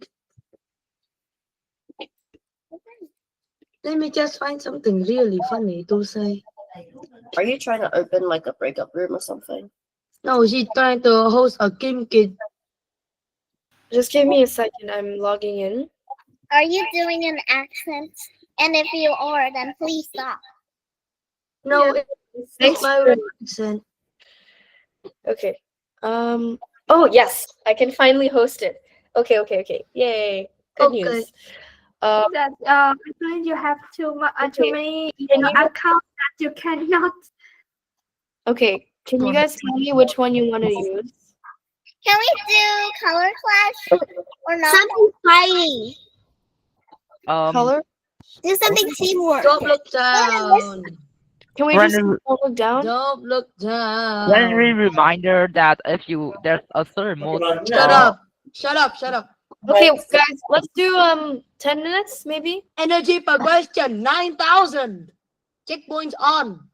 Let me just find something really funny to say. Are you trying to open like a breakup room or something? No, she's trying to host a game kid. just give me a second. I'm logging in. Are you doing an accent? And if you are, then please stop. No, Yeah. it's Thanks my for- accent. Okay. Oh yes, I can finally host it. Okay. Yay! Good Okay. news. That I think you have too many accounts that you cannot. Okay, can you guys tell me which one you want to use? Can we do color clash or not? Something fighting. Color? Do something teamwork. Don't look down. Can we just Friendly, look down? Don't look down. friendly reminder that if you there's a certain mode. Shut up. Shut up. Shut up. Okay, guys, let's do 10 minutes maybe. Energy per question 9,000. Checkpoints on.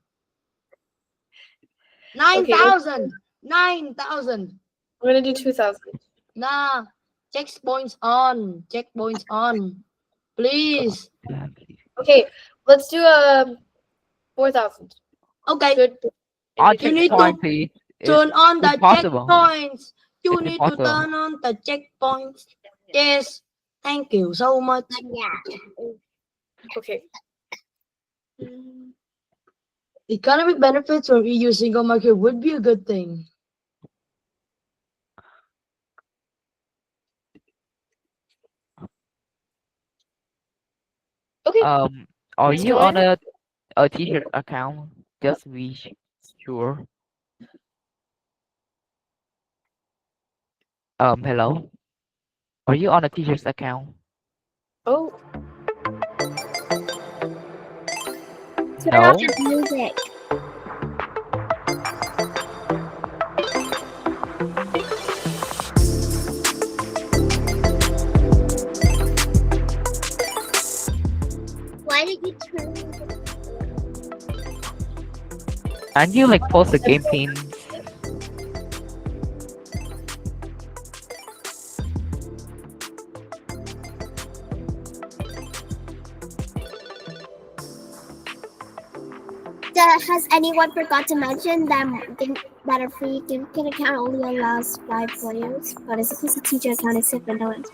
9,000. 9,000. We're gonna do 2,000. Nah. Checkpoints on. Checkpoints on. Please. Okay, let's do 4,000. Okay. Good. On You need to checkpoint, please. Turn on the impossible. checkpoints. You It's need impossible. to turn on the checkpoints. Yes. Thank you so much. Okay. Economic benefits from EU single market would be a good thing. Okay. Are Let's you join. on a t-shirt account? Just be sure. Hello. Are you on a t-shirt account? Oh, Turn No. off your music. Why did you turn music? And you like post the game pins. Has anyone forgot to mention that a free GimKit account only allows 5 players, but it's supposed to teacher account is different.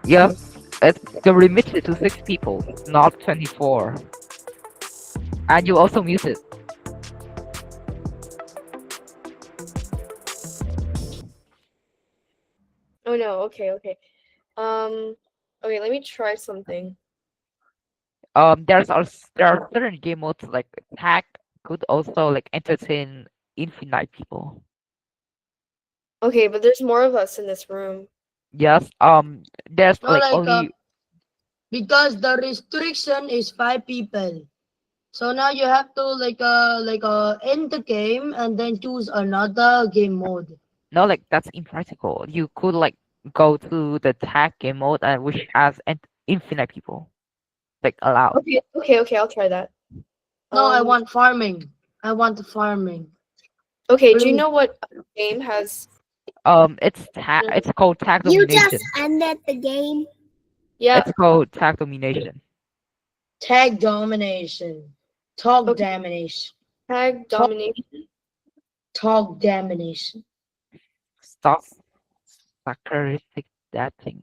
Yes, the limit is to 6 people, not 24. And you also mute it. oh no. Okay. Okay, let me try something. There are certain game modes like tag could also like entertain infinite people. Okay, but there's more of us in this room. Yes. There's No, like like only because the restriction is 5 people. So now you have to end the game and then choose another game mode. no, like that's impractical. You could like go to the tag game mode and which has infinite people like allowed. Okay, I'll try that. No, I Um, want farming. I want farming. Okay, do you Please. know what game has? It's called tag You domination. just ended the game. Yeah, It's called tag domination. Tag domination. Talk Okay. domination. tag Talk, domination. talk domination. Stop saccharistic that thing.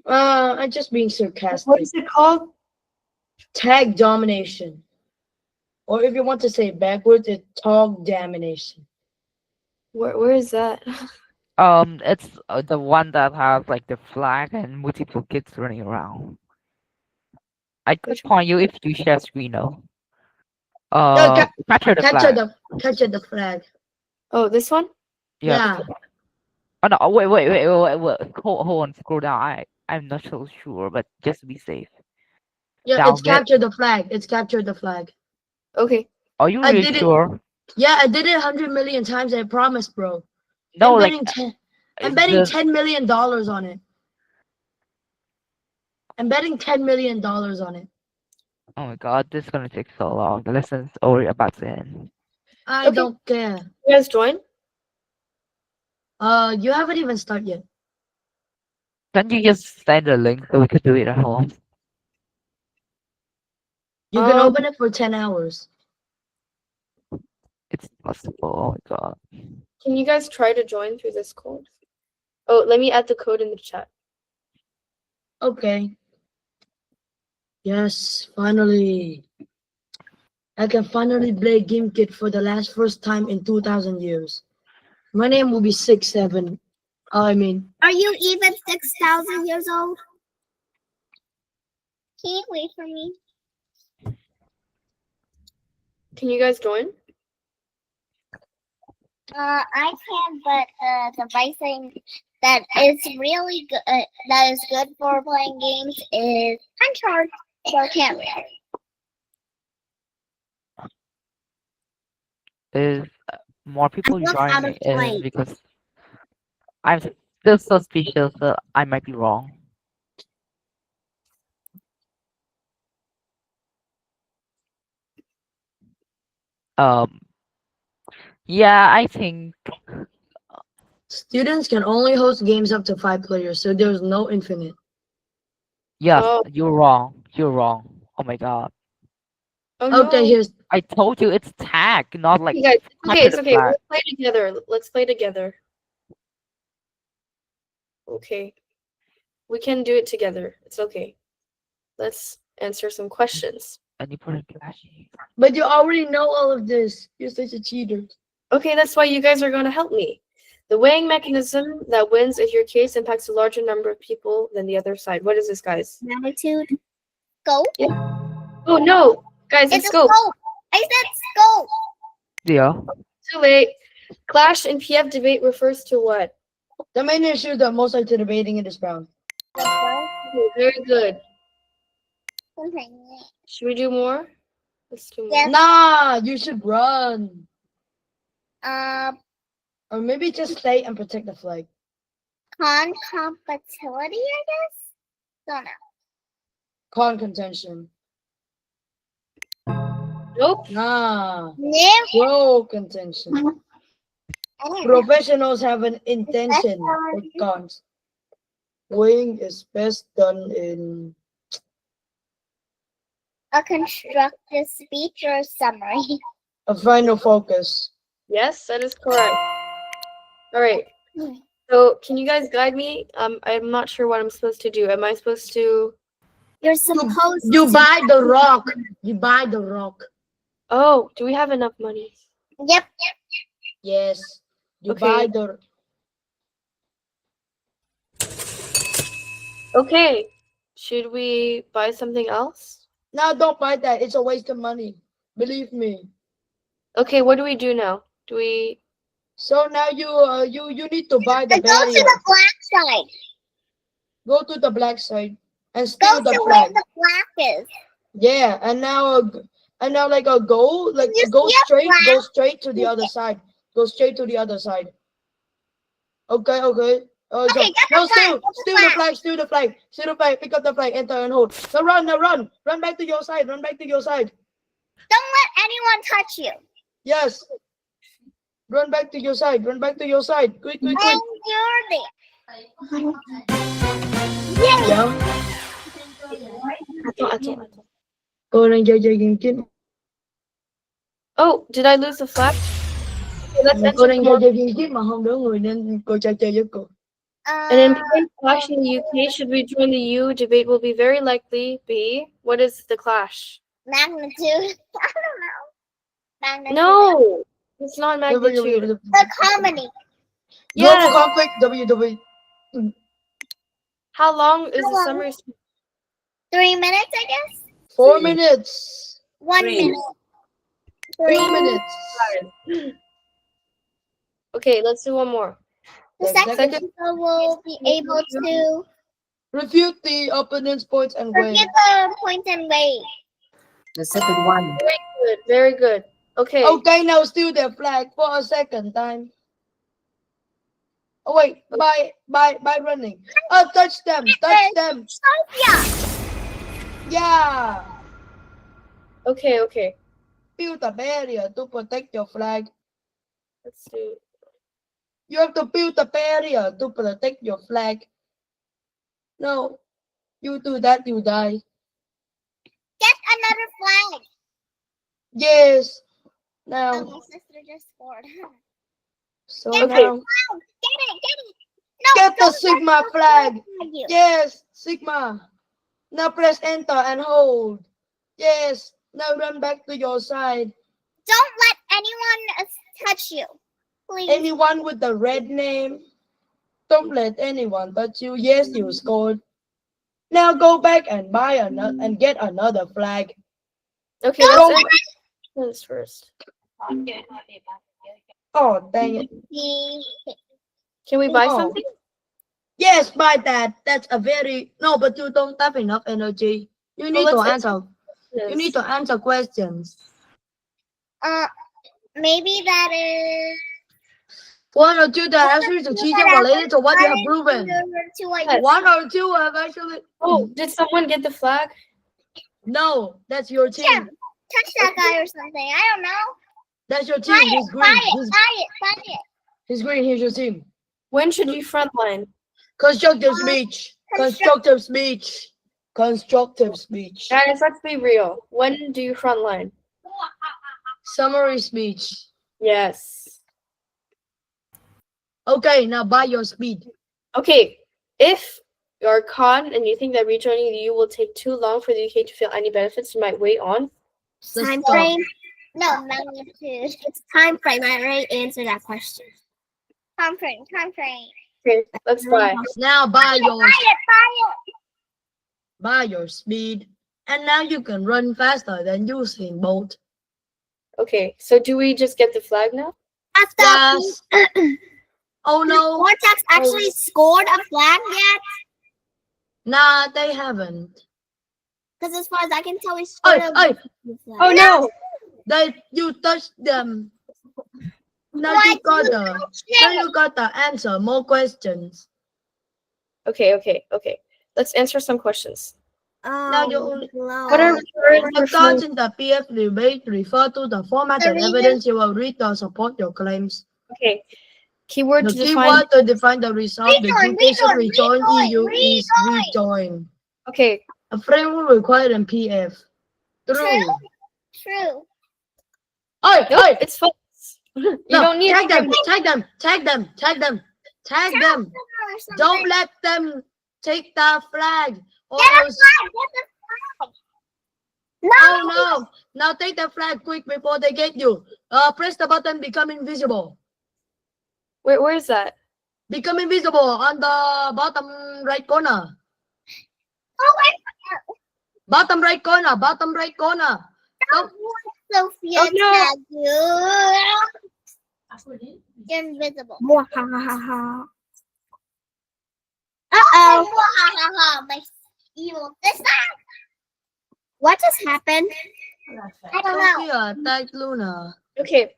I'm just being What sarcastic. is it called? Tag domination. Or if you want to say it backwards, it's talk domination. Where is that? It's the one that has like the flag and multiple kids running around. I could Which point you if you share screen though. No, Capture the flag. capture the flag. Oh, this one? Yes. Yeah. Oh no! Wait. Hold on. Scroll down. I'm not so sure, but just to be safe. Yeah, Down it's there. capture the flag. It's capture the flag. Okay. Are you I really did it. sure? Yeah, I did it 100 million times. I promise, bro. No, I'm like betting 10. I'm it's betting just $10 million on it. I'm betting $10 million on it. oh my god, this is gonna take so long. The lesson's already about to end. I Okay. don't care. You guys join? You haven't even started yet. Can you just send a link so we could do it at home? You can open it for 10 hours. It's possible. Oh my god. Can you guys try to join through this code? Oh, let me add the code in the chat. Okay. Yes, finally. I can finally play GameKit for the first time in 2,000 years. My name will be 6'7". I mean, Are you even 6,000 years old? Can you wait for me? Can you guys join? I can, but the device thing that is really good, that is good for playing games is uncharged, so I can't really. Is more people look out joining of play. is because I'm still suspicious that I might be wrong. Yeah, I think students can only host games up to 5 players, so there's no infinite. yes, Oh. you're wrong. You're wrong. Oh my god. Oh Okay, no. here's I told you it's tag, not like You guys, okay, capture it's the okay. flag. Let's play together. Let's play together. Okay. We can do it together. It's okay. Let's answer some questions. And you put in flashy. but you already know all of this. You're such a cheater. Okay, that's why you guys are going to help me. The weighing mechanism that wins if your case impacts a larger number of people than the other side. What is this, guys? Magnitude. Scope. Oh no, guys, it's scope. I said scope. Yeah. Too late. Clash in PF debate refers to what? The main issue that most are debating in this round. Okay, very good. Should we do more? Let's do more. Yes. Nah, you should run. Or maybe just stay and protect the flag. compatibility, I guess. Don't know. Con contention. Nope. Nah. No. Pro contention. Professionals have an intention for cons. Weighing is best done in A constructive speech or summary. a final focus. Yes, that is correct. All right. So, can you guys guide me? I'm not sure what I'm supposed to do. Am I supposed to? You're supposed You to buy the rock. You buy the rock. Oh, do we have enough money? Yep. Yes. You Okay. buy the Okay. Should we buy something else? Now don't buy that. It's a waste of money. Believe me. Okay, what do we do now? Do we So now you need to buy the And go to barrier. the black side. Go to the black side and Go steal to the where flag. the black is. Yeah, and now like a go like You go see a straight flag? to the other side. Go straight to the other side. Okay. So Okay, get no, the flag. steal the flag, steal the flag, pick up the flag, enter and hold. Now run back to your side, Don't let anyone touch you. Yes, run back to your side, quick. And you're there. Yeah. Attends. Cô đang chơi game chính. Oh, did I lose the flag? Okay, let's Cô enter đang come on. chơi game chính mà không đủ người nên cô chơi với cô. An important clash in the UK. Should we join the EU? Debate will be very likely. B. What is the clash? Magnitude. I don't know. Magnitude. No, it's not magnitude. The comedy. Global conflict. W. How long is How the long? summary? 3 minutes, I guess. 4 minutes. 1 minute. 3 minutes. Okay, let's do one more. The second people will be able to Refute the opponent's points and win. forget the point and wait. The second one. Very good. Okay. Okay, now steal their flag for a second time. Oh wait, by running. Oh, touch them. Yeah. Okay. Build a barrier to protect your flag. Let's do. You have to build a barrier to protect your flag. No, you do that, you die. Get another flag. Yes. Oh, Now, my sister just scored. so Get now, the flag. Get it. No, get the don't Sigma let the flag. flag you. Yes, Sigma. Now press enter and hold. Yes. Now run back to your side. Don't let anyone touch you. Please. Anyone with the red name, don't let anyone touch you. Yes, you scored. Now go back and buy another and get another flag. Okay, Go let's end this first. Oh, dang it. Can we buy Oh. something? Yes, buy that. That's a very no, but you don't have enough energy. You need to let's answer. You need to answer questions. Maybe that is One or two that answers to teach related to what you have proven. to what you One or two have actually. Oh, did someone get the flag? No, that's your team. touch that guy or something. I don't know. That's your team. Buy He's it, green. buy it. He's green. Here's your team. When should we frontline? Constructive speech. Constructive speech. Constructive speech. Guys, let's be real. When do you frontline? Summary speech. Yes. Okay, now buy your speed. Okay, if you're con and you think that rejoining the EU will take too long for the UK to feel any benefits, you might wait on. Time frame? No, magnitude. It's time frame. I already answered that question. Time frame. Okay, let's buy. Now buy your Buy it. buy your speed, and now you can run faster than Usain Bolt. Okay, so do we just get the flag now? Yes. Oh no. Vortex actually scored a flag yet? Nah, they haven't. Because as far as I can tell, we scored a Oi. flag. Oh no! You touched them. Now you got the answer. More questions. Okay. Let's answer some questions. Now you only. What are The cards in the PF debate refer to the format and evidence you will read to support your claims. Okay. Keyword The to define. keyword to define the result the quotation rejoin EU rejoin. is rejoin. Okay. A framework required in PF. True. True. Nope, it's false. You don't need tag them. Or something. Don't let them take the flag. Or Get a else- flag. Get the flag. No. Oh no! Now take the flag quick before they get you. Press the button, become invisible. Where is that? Become invisible on the bottom right corner. Bottom right corner. Bottom right corner. Stop. Sophia, Oh, no. tag you. You're invisible. Uh-oh. My evil sister. What just happened? I don't know. Sophia, tag Luna. Okay.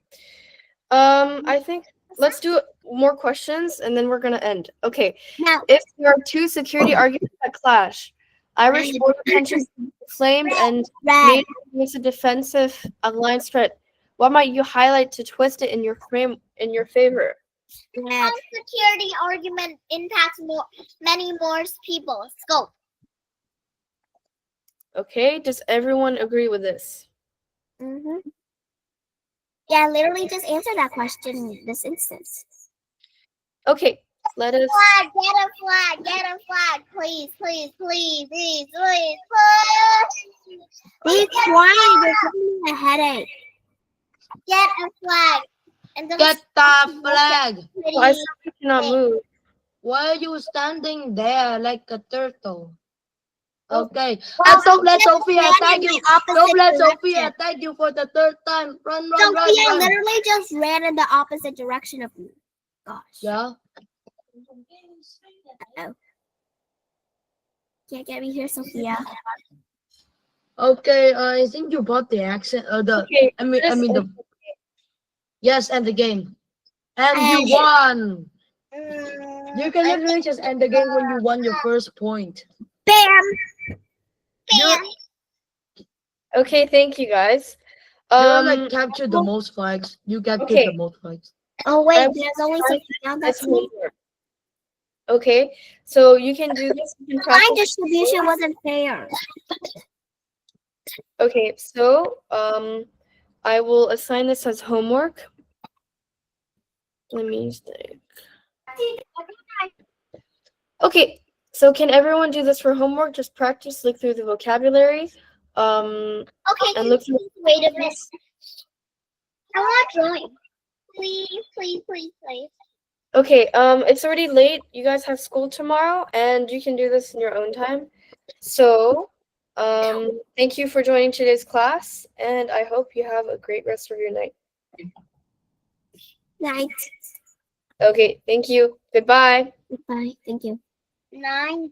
I think let's do more questions and then we're gonna end. Okay. Now, If there are two security arguments that clash, Irish border tensions inflamed and red. NATO makes a defensive alliance threat, what might you highlight to twist it in your favor? Red. Security argument impacts many more people. Scope. Okay, does everyone agree with this? Mm-hmm. Yeah, literally just answer that question in this instance. Okay, let us. Flag, get a flag, please, please, please, please, please, please. Be quiet, you're giving me a headache. Get a flag. And then Get the flag. Well, I still cannot move. Why are you standing there like a turtle? Okay. Well, And don't let Sophia ran tag in you. the opposite Don't let direction. Sophia tag you for the third time. Run, run, Sophia run, run. literally just ran in the opposite direction of me. Gosh. Yeah. Uh-oh. Can't get me here, Sophia. Okay. I think you bought the accent. Okay, I mean the. Yes, and the game. And you And- won. You can literally just end the game when you won your first point. Bam! Bam! Okay, thank you guys. You like captured the most flags. You captured okay. the most flags. Oh wait, I'm there's only sorry, Sophia. That's me. Okay, so you can do this. You can Line practice. distribution wasn't fair. Okay, so I will assign this as homework. Let me think. Okay, so can everyone do this for homework? Just practice, look through the vocabulary. Okay, And look through. wait a minute. I want to join. Please, please, please, please. Okay, it's already late. You guys have school tomorrow, and you can do this in your own time. So, thank you for joining today's class, and I hope you have a great rest of your night. Night. Okay, thank you. Goodbye. Bye. Thank you. 90.